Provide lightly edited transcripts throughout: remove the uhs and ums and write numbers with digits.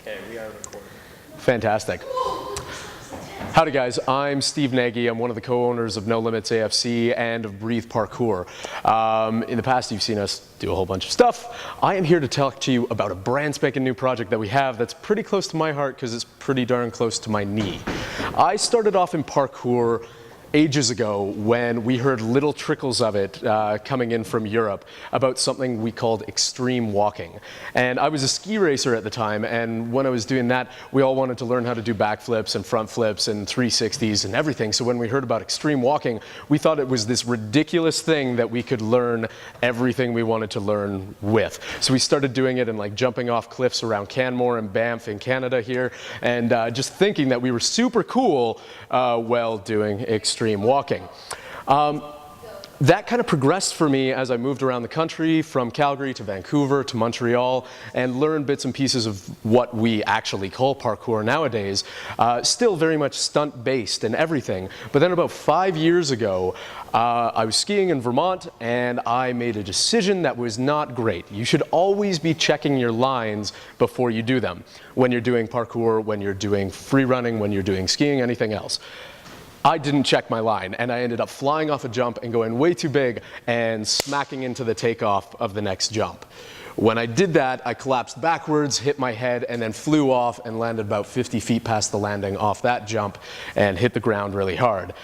Okay, we are recording. Fantastic. Howdy guys, I'm Steve Nagy. I'm one of the co-owners of No Limits AFC and of Breathe Parkour. In the past you've seen us do a whole bunch of stuff. I am here to talk to you about a brand spanking new project that we have that's pretty close to my heart because it's pretty darn close to my knee. I started off in parkour ages ago when we heard little trickles of it coming in from Europe about something we called extreme walking. And I was a ski racer at the time, and when I was doing that, we all wanted to learn how to do backflips and front flips and 360s and everything. So when we heard about extreme walking, we thought it was this ridiculous thing that we could learn everything we wanted to learn with. So we started doing it and like jumping off cliffs around Canmore and Banff in Canada here, and just thinking that we were super cool while doing extreme walking. That kind of progressed for me as I moved around the country from Calgary to Vancouver to Montreal and learned bits and pieces of what we actually call parkour nowadays. Still very much stunt-based and everything. But then about 5 years ago, I was skiing in Vermont and I made a decision that was not great. You should always be checking your lines before you do them. When you're doing parkour, when you're doing free running, when you're doing skiing, anything else. I didn't check my line, and I ended up flying off a jump and going way too big and smacking into the takeoff of the next jump. When I did that, I collapsed backwards, hit my head, and then flew off and landed about 50 feet past the landing off that jump and hit the ground really hard.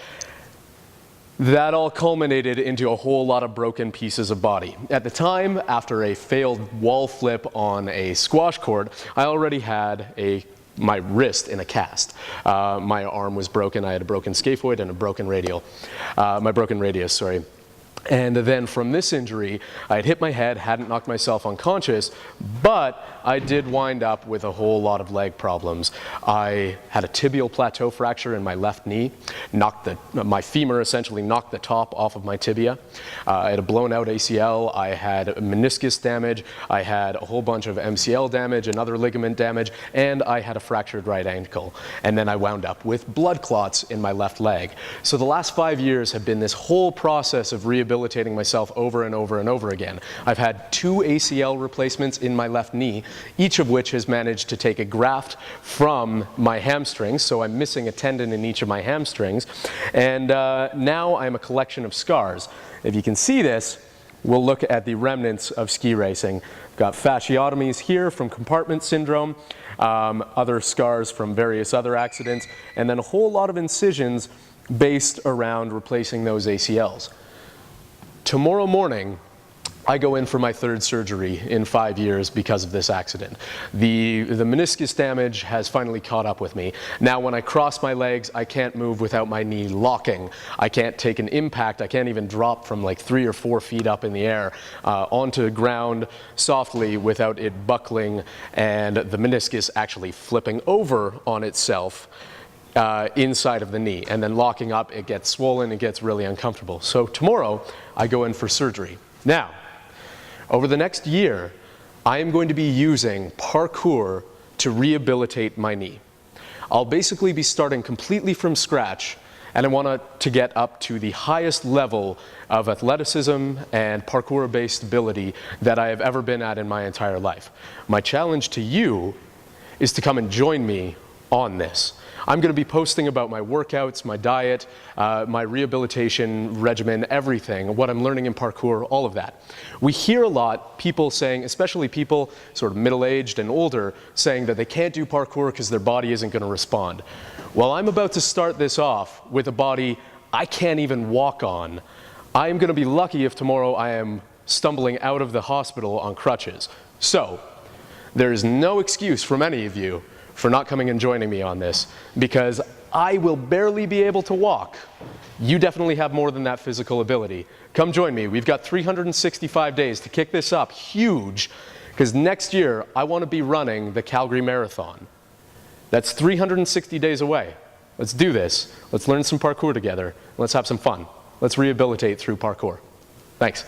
That all culminated into a whole lot of broken pieces of body. At the time, after a failed wall flip on a squash court, I already had my wrist in a cast. My arm was broken. I had a broken scaphoid and a broken radial. My broken radius, sorry. And then from this injury, I had hit my head, hadn't knocked myself unconscious, but I did wind up with a whole lot of leg problems. I had a tibial plateau fracture in my left knee, my femur essentially knocked the top off of my tibia. I had a blown out ACL, I had meniscus damage, I had a whole bunch of MCL damage and other ligament damage, and I had a fractured right ankle. And then I wound up with blood clots in my left leg. So the last 5 years have been this whole process of rehabilitating myself over and over and over again. I've had 2 ACL replacements in my left knee, each of which has managed to take a graft from my hamstrings, so I'm missing a tendon in each of my hamstrings, and now I'm a collection of scars. If you can see this, we'll look at the remnants of ski racing. I've got fasciotomies here from compartment syndrome, other scars from various other accidents, and then a whole lot of incisions based around replacing those ACLs. Tomorrow morning, I go in for my 3rd surgery in 5 years because of this accident. The meniscus damage has finally caught up with me. Now when I cross my legs, I can't move without my knee locking. I can't take an impact. I can't even drop from like 3 or 4 feet up in the air onto the ground softly without it buckling and the meniscus actually flipping over on itself inside of the knee, and then locking up, it gets swollen, it gets really uncomfortable. So tomorrow, I go in for surgery. Now, over the next year, I am going to be using parkour to rehabilitate my knee. I'll basically be starting completely from scratch, and I want to get up to the highest level of athleticism and parkour-based ability that I have ever been at in my entire life. My challenge to you is to come and join me on this. I'm going to be posting about my workouts, my diet, my rehabilitation regimen, everything, what I'm learning in parkour, all of that. We hear a lot people saying, especially people sort of middle-aged and older, saying that they can't do parkour because their body isn't going to respond. Well, I'm about to start this off with a body I can't even walk on. I'm going to be lucky if tomorrow I am stumbling out of the hospital on crutches. So, there is no excuse from any of you for not coming and joining me on this, because I will barely be able to walk. You definitely have more than that physical ability. Come join me. We've got 365 days to kick this up huge, because next year I want to be running the Calgary Marathon. That's 360 days away. Let's do this. Let's learn some parkour together. Let's have some fun. Let's rehabilitate through parkour. Thanks.